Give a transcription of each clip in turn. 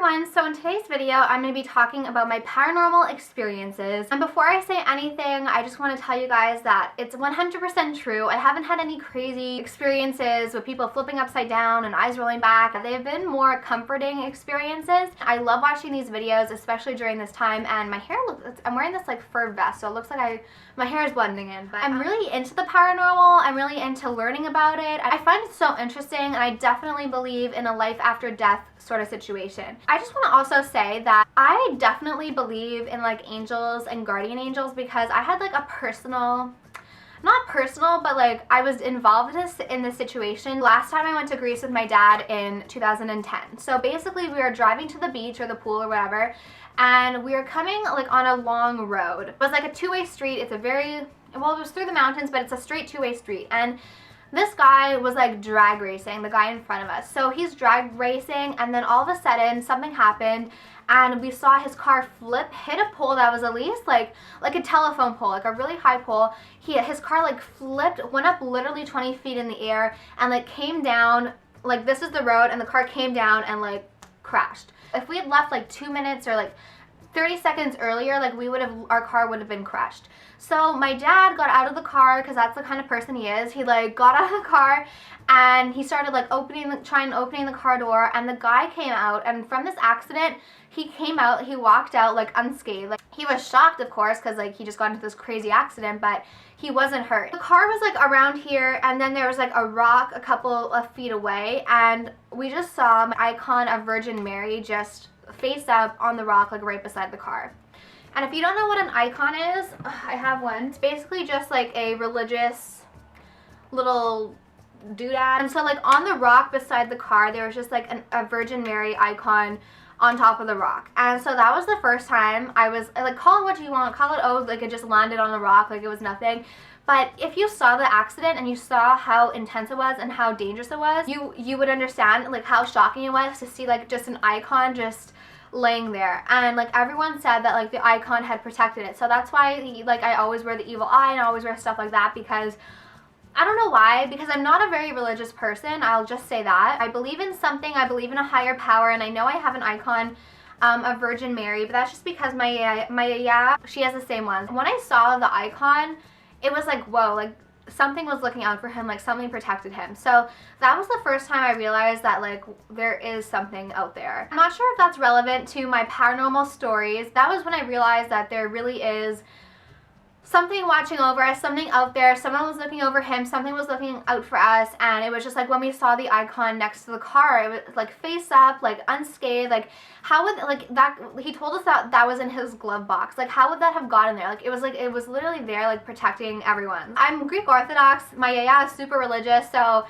everyone, so in today's video I'm going to be talking about my paranormal experiences, and before I say anything I just want to tell you guys that it's 100% true. I haven't had any crazy experiences with people flipping upside down and eyes rolling back. They've been more comforting experiences. I love watching these videos, especially during this time, and my hair looks, I'm wearing this like fur vest so it looks like my hair is blending in, but I'm really into the paranormal. I'm really into learning about it. I find it so interesting, and I definitely believe in a life after death sort of situation. I just want to also say that I definitely believe in like angels and guardian angels because I had like a personal, not personal, but like I was involved in this situation. Last time I went to Greece with my dad in 2010. So basically we were driving to the beach or the pool or whatever, and we were coming like on a long road. It was like a two-way street. It's a very, well, it was through the mountains, but it's a straight two-way street. And this guy was like drag racing, the guy in front of us. So he's drag racing, and then all of a sudden something happened and we saw his car flip, hit a pole that was at least like a telephone pole, like a really high pole. His car like flipped, went up literally 20 feet in the air and like came down, like this is the road, and the car came down and like crashed. If we had left like 2 minutes or like 30 seconds earlier, like our car would have been crashed. So my dad got out of the car because that's the kind of person he is. He like got out of the car and he started like opening the car door, and the guy came out, and from this accident he came out, he walked out like unscathed. Like he was shocked, of course, because like he just got into this crazy accident, but he wasn't hurt. The car was like around here, and then there was like a rock a couple of feet away, and we just saw my icon of Virgin Mary just face up on the rock, like right beside the car. And if you don't know what an icon is, I have one. It's basically just like a religious little doodad. And so like on the rock beside the car, there was just like a Virgin Mary icon on top of the rock. And so that was the first time I was like, call it what you want, call it, oh, like it just landed on the rock, like it was nothing. But if you saw the accident and you saw how intense it was and how dangerous it was, you would understand like how shocking it was to see like just an icon just laying there. And like everyone said that like the icon had protected it. So that's why like I always wear the evil eye and I always wear stuff like that, because I don't know why, because I'm not a very religious person. I'll just say that. I believe in something, I believe in a higher power, and I know I have an icon of Virgin Mary, but that's just because my yeah, she has the same one. When I saw the icon, it was like, whoa, like something was looking out for him, like something protected him. So that was the first time I realized that like there is something out there. I'm not sure if that's relevant to my paranormal stories. That was when I realized that there really is something watching over us, something out there. Someone was looking over him, something was looking out for us, and it was just like when we saw the icon next to the car, it was like face up, like unscathed. Like how would like that, he told us that that was in his glove box. Like how would that have gotten there? Like it was literally there, like protecting everyone. I'm Greek Orthodox. My yaya is super religious, so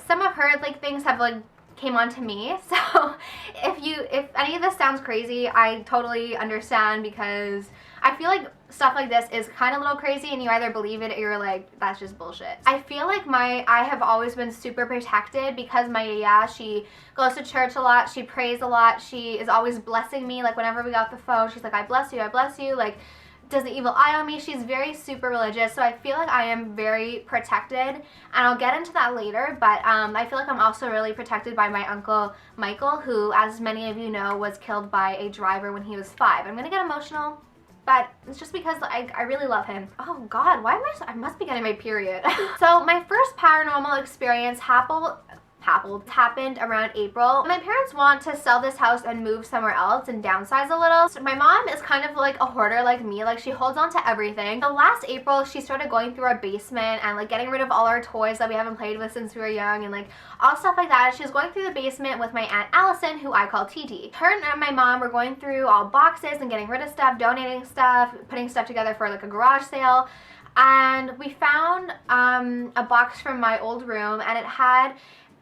some of her like things have like came on to me. So if any of this sounds crazy, I totally understand, because I feel like stuff like this is kind of a little crazy and you either believe it or you're like, that's just bullshit. I feel like I have always been super protected because my yaya, she goes to church a lot, she prays a lot, she is always blessing me. Like whenever we got the phone, she's like, I bless you, like does the evil eye on me. She's very super religious, so I feel like I am very protected, and I'll get into that later, but I feel like I'm also really protected by my uncle Michael, who, as many of you know, was killed by a driver when he was 5. I'm gonna get emotional, but it's just because I really love him. Oh God, why am I must be getting my period. So my first paranormal experience happened around April. My parents want to sell this house and move somewhere else and downsize a little. So my mom is kind of like a hoarder like me, like she holds on to everything. So last April she started going through our basement and like getting rid of all our toys that we haven't played with since we were young and like all stuff like that. She was going through the basement with my Aunt Allison, who I call TT. Her and my mom were going through all boxes and getting rid of stuff, donating stuff, putting stuff together for like a garage sale. And we found a box from my old room, and it had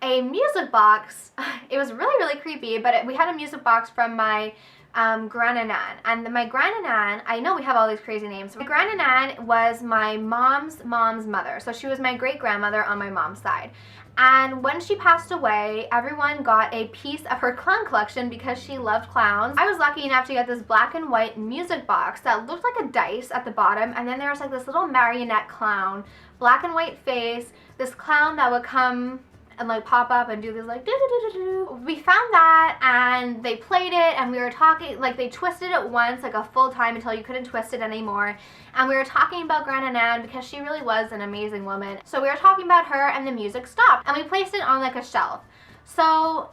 a music box. It was really, really creepy, but we had a music box from my grandnan. And my grandnan, I know we have all these crazy names. My grandnan was my mom's mother. So she was my great-grandmother on my mom's side. And when she passed away, everyone got a piece of her clown collection because she loved clowns. I was lucky enough to get this black and white music box that looked like a dice at the bottom, and then there was like this little marionette clown, black and white face, this clown that would come and like pop up and do this like do. We found that and they played it and we were talking, like they twisted it once, like a full time until you couldn't twist it anymore. And we were talking about Grandma Nan because she really was an amazing woman. So we were talking about her and the music stopped and we placed it on like a shelf. So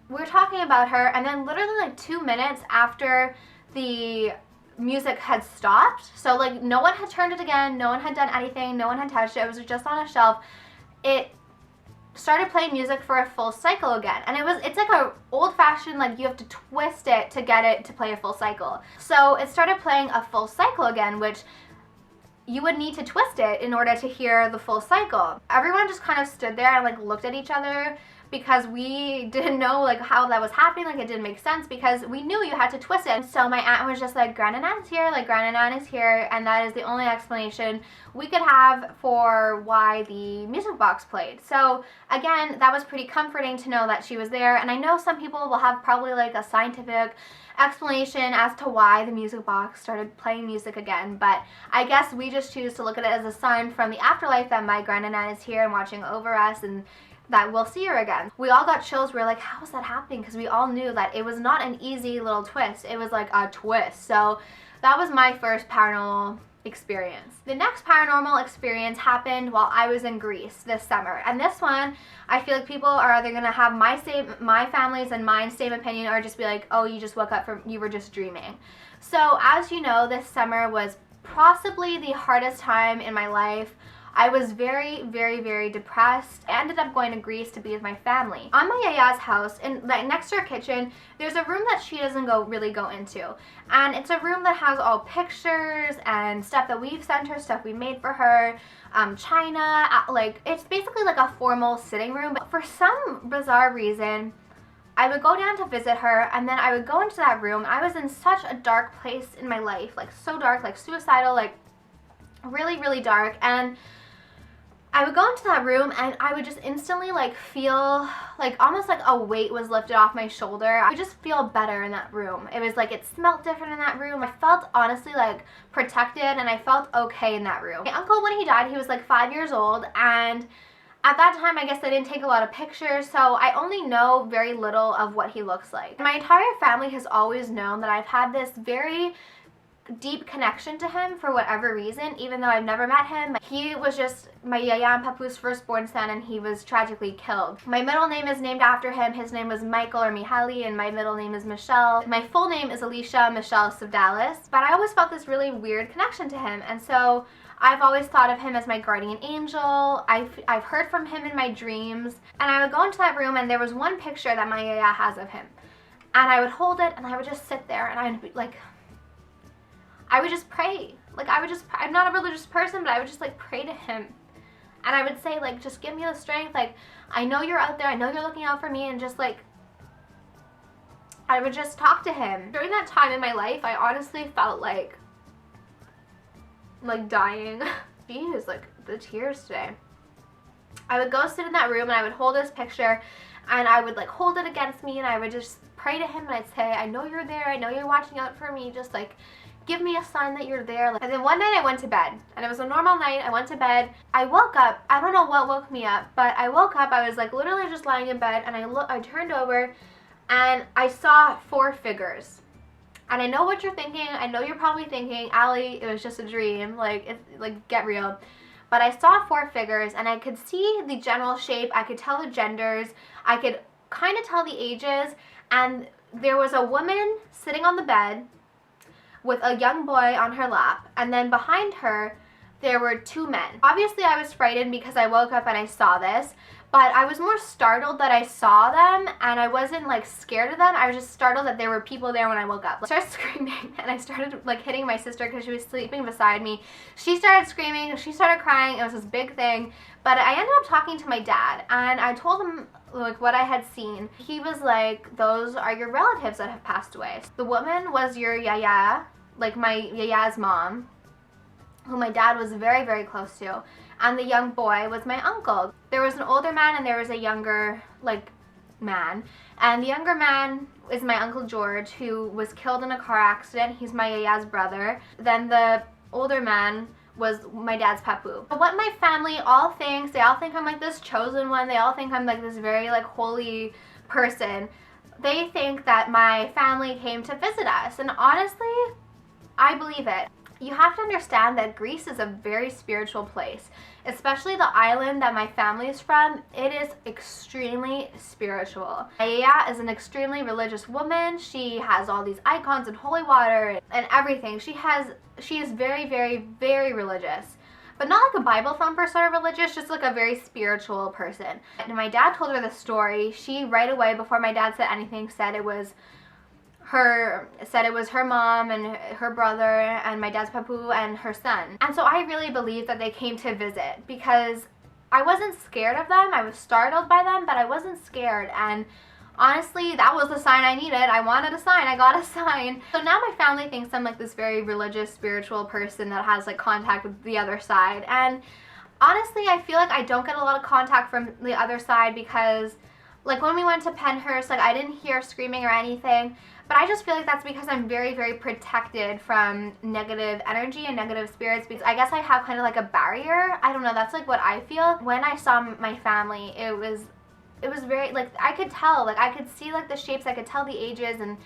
we were talking about her and then literally like 2 minutes after the music had stopped, so like no one had turned it again, no one had done anything, no one had touched it, it was just on a shelf, it started playing music for a full cycle again. And it's like a old-fashioned, like you have to twist it to get it to play a full cycle. So it started playing a full cycle again, which you would need to twist it in order to hear the full cycle. Everyone just kind of stood there and like looked at each other because we didn't know like how that was happening. Like it didn't make sense because we knew you had to twist it. So my aunt was just like, Grandma Nan is here, like Grandma Nan is here, and that is the only explanation we could have for why the music box played. So again, that was pretty comforting to know that she was there. And I know some people will have probably like a scientific explanation as to why the music box started playing music again, but I guess we just choose to look at it as a sign from the afterlife that my Grandma Nan is here and watching over us, and that we'll see her again. We all got chills. We were like, how is that happening? Because we all knew that it was not an easy little twist. It was like a twist. So that was my first paranormal experience. The next paranormal experience happened while I was in Greece this summer. And this one, I feel like people are either going to have my family's and mine same opinion, or just be like, oh, you just woke up from, you were just dreaming. So as you know, this summer was possibly the hardest time in my life. I was very, very, very depressed. I ended up going to Greece to be with my family. On my yaya's house, and like next to her kitchen, there's a room that she doesn't really go into. And it's a room that has all pictures and stuff that we've sent her, stuff we made for her, china, like it's basically like a formal sitting room. But for some bizarre reason, I would go down to visit her and then I would go into that room. I was in such a dark place in my life, like so dark, like suicidal, like really, really dark. And I would go into that room and I would just instantly like feel like almost like a weight was lifted off my shoulder. I would just feel better in that room. It was like it smelled different in that room. I felt honestly like protected and I felt okay in that room. My uncle, when he died, he was like 5 years old, and at that time I guess I didn't take a lot of pictures, so I only know very little of what he looks like. My entire family has always known that I've had this very deep connection to him for whatever reason, even though I've never met him. He was just my yaya and papu's firstborn son, and he was tragically killed. My middle name is named after him. His name was Michael or Mihaly, and my middle name is Michelle. My full name is Alicia Michelle Sevdalis, but I always felt this really weird connection to him, and so I've always thought of him as my guardian angel. I've heard from him in my dreams, and I would go into that room and there was one picture that my yaya has of him, and I would hold it and I would just sit there and I would be like, I would just pray. Like I'm not a religious person, but I would just like pray to him. And I would say like, just give me the strength. Like, I know you're out there. I know you're looking out for me. And just like, I would just talk to him. During that time in my life, I honestly felt like dying. Jeez, like the tears today. I would go sit in that room and I would hold his picture and I would like hold it against me and I would just pray to him and I'd say, I know you're there. I know you're watching out for me. Just like, give me a sign that you're there. And then one night I went to bed, and it was a normal night. I went to bed. I woke up. I don't know what woke me up, but I woke up. I was like literally just lying in bed, and I turned over and I saw 4 figures. And I know what you're thinking. I know you're probably thinking, Allie, it was just a dream. Like, get real. But I saw 4 figures and I could see the general shape. I could tell the genders. I could kind of tell the ages. And there was a woman sitting on the bed with a young boy on her lap, and then behind her there were 2 men. Obviously I was frightened because I woke up and I saw this, but I was more startled that I saw them, and I wasn't like scared of them. I was just startled that there were people there when I woke up. I started screaming and I started like hitting my sister because she was sleeping beside me. She started screaming, she started crying. It was this big thing, but I ended up talking to my dad and I told him like what I had seen. He was like, those are your relatives that have passed away. The woman was your yaya, like my yaya's mom, who my dad was very, very close to, and the young boy was my uncle. There was an older man and there was a younger like man, and the younger man is my Uncle George, who was killed in a car accident. He's my yaya's brother. Then the older man was my dad's papu. But what my family all thinks, they all think I'm like this chosen one, they all think I'm like this very like holy person. They think that my family came to visit us, and honestly, I believe it. You have to understand that Greece is a very spiritual place, especially the island that my family is from. It is extremely spiritual. Aya is an extremely religious woman. She has all these icons and holy water and everything. She is very, very, very religious. But not like a Bible thumper sort of religious, just like a very spiritual person. And my dad told her the story. She right away, before my dad said anything, said it was her mom and her brother and my dad's papu and her son. And so I really believe that they came to visit, because I wasn't scared of them. I was startled by them, but I wasn't scared. And honestly, that was the sign I needed. I wanted a sign. I got a sign. So now my family thinks I'm like this very religious, spiritual person that has like contact with the other side. And honestly, I feel like I don't get a lot of contact from the other side, because like when we went to Penhurst, like I didn't hear screaming or anything, but I just feel like that's because I'm very, very protected from negative energy and negative spirits, because I guess I have kind of like a barrier. I don't know, that's like what I feel. When I saw my family, it was very, like, I could tell, like I could see like the shapes, I could tell the ages, and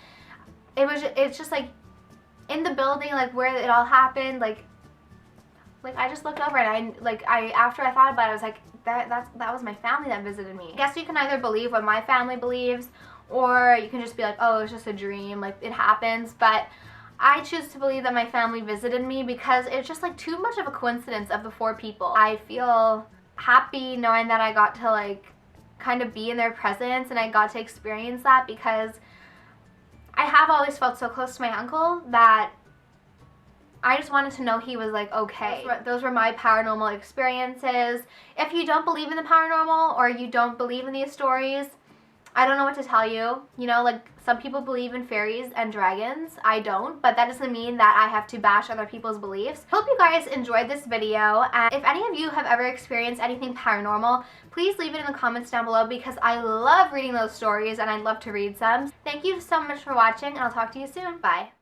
it's just like in the building, like where it all happened, like I just looked over and after I thought about it, I was like, that was my family that visited me. I guess you can either believe what my family believes, or you can just be like, oh, it's just a dream, like it happens. But I choose to believe that my family visited me, because it's just like too much of a coincidence of the 4 people. I feel happy knowing that I got to like kind of be in their presence, and I got to experience that, because I have always felt so close to my uncle that I just wanted to know he was like okay. Those were my paranormal experiences. If you don't believe in the paranormal, or you don't believe in these stories, I don't know what to tell you. You know, like some people believe in fairies and dragons. I don't, but that doesn't mean that I have to bash other people's beliefs. Hope you guys enjoyed this video, and if any of you have ever experienced anything paranormal, please leave it in the comments down below, because I love reading those stories and I'd love to read some. Thank you so much for watching, and I'll talk to you soon. Bye.